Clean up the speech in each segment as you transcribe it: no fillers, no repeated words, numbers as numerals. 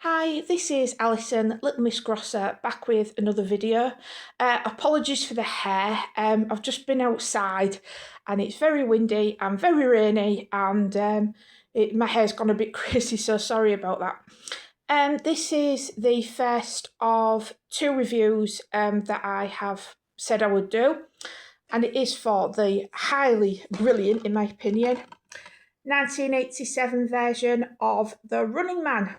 Hi, this is Alison, Little Miss Grosser, back with another video. Apologies for the hair. I've just been outside and it's very windy and very rainy, and my hair's gone a bit crazy, so sorry about that. This is the first of two reviews that I have said I would do, and it is for the highly brilliant, in my opinion, 1987 version of The Running Man.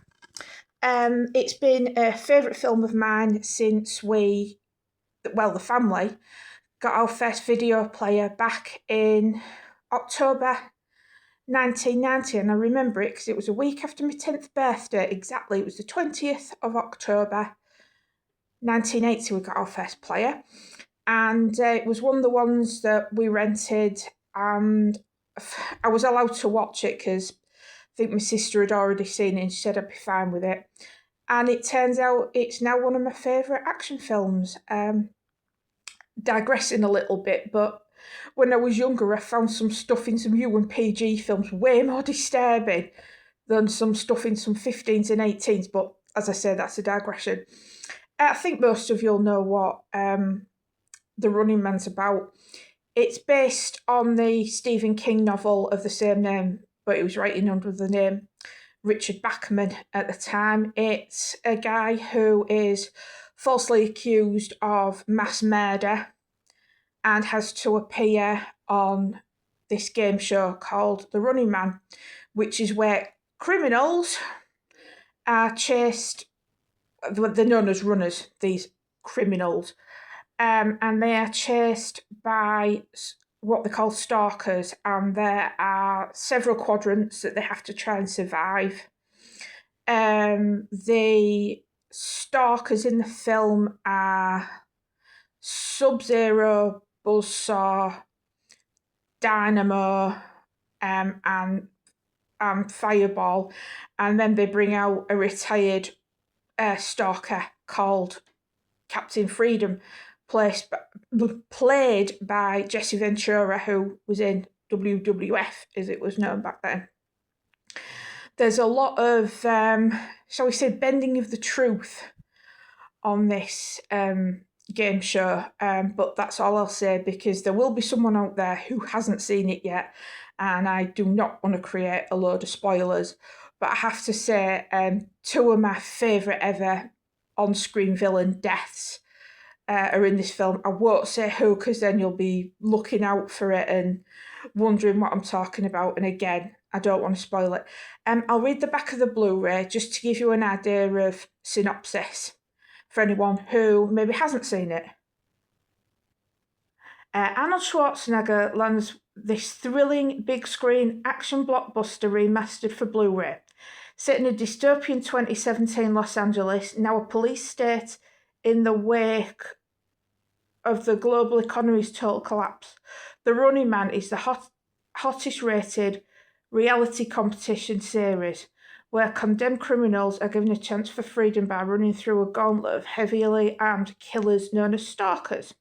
It's been a favourite film of mine since the family, got our first video player back in October 1990, and I remember it because it was a week after my 10th birthday, exactly. It was the 20th of October 1980 we got our first player, and it was one of the ones that we rented, and I was allowed to watch it because I think my sister had already seen it and she said I'd be fine with it. And it turns out it's now one of my favourite action films. Digressing a little bit, but when I was younger, I found some stuff in some U&PG films way more disturbing than some stuff in some 15s and 18s. But as I say, that's a digression. I think most of you'll know what The Running Man's about. It's based on the Stephen King novel of the same name, but he was writing under the name Richard Bachman at the time. It's a guy who is falsely accused of mass murder and has to appear on this game show called The Running Man, which is where criminals are chased. They're known as runners, these criminals, and they are chased by what they call stalkers, and there are several quadrants that they have to try and survive. The stalkers in the film are Sub-Zero, Buzzsaw, Dynamo, and Fireball, and then they bring out a retired stalker called Captain Freedom, played by Jesse Ventura, who was in WWF, as it was known back then. There's a lot of, shall we say, bending of the truth on this game show, but that's all I'll say, because there will be someone out there who hasn't seen it yet, and I do not want to create a load of spoilers. But I have to say, two of my favourite ever on-screen villain deaths are in this film. I won't say who, because then you'll be looking out for it and wondering what I'm talking about. And again, I don't want to spoil it. I'll read the back of the Blu-ray just to give you an idea of synopsis for anyone who maybe hasn't seen it. Arnold Schwarzenegger lands this thrilling big screen action blockbuster remastered for Blu-ray. Set in a dystopian 2017 Los Angeles, now a police state in the wake of the global economy's total collapse, The Running Man is the hottest rated reality competition series where condemned criminals are given a chance for freedom by running through a gauntlet of heavily armed killers known as stalkers.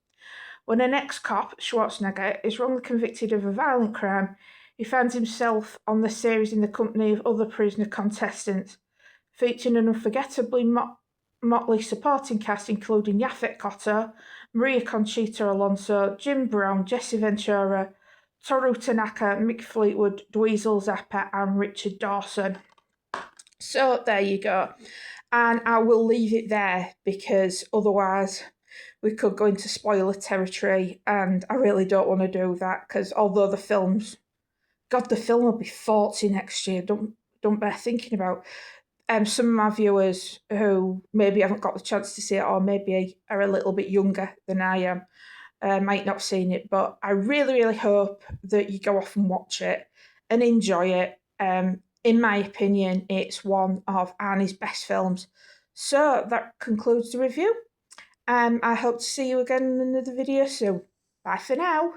When an ex-cop, Schwarzenegger, is wrongly convicted of a violent crime, he finds himself on the series in the company of other prisoner contestants, featuring an unforgettably motley supporting cast including Yaphet Kotto, Maria Conchita Alonso, Jim Brown, Jesse Ventura, Toru Tanaka, Mick Fleetwood, Dweezil Zappa, and Richard Dawson. So there you go. And I will leave it there, because otherwise we could go into spoiler territory, and I really don't want to do that, because although the film will be 40 next year, don't bear thinking about. Some of my viewers who maybe haven't got the chance to see it, or maybe are a little bit younger than I am, might not have seen it, but I really, really hope that you go off and watch it and enjoy it. In my opinion, it's one of Arnie's best films. So that concludes the review. I hope to see you again in another video soon. Bye for now.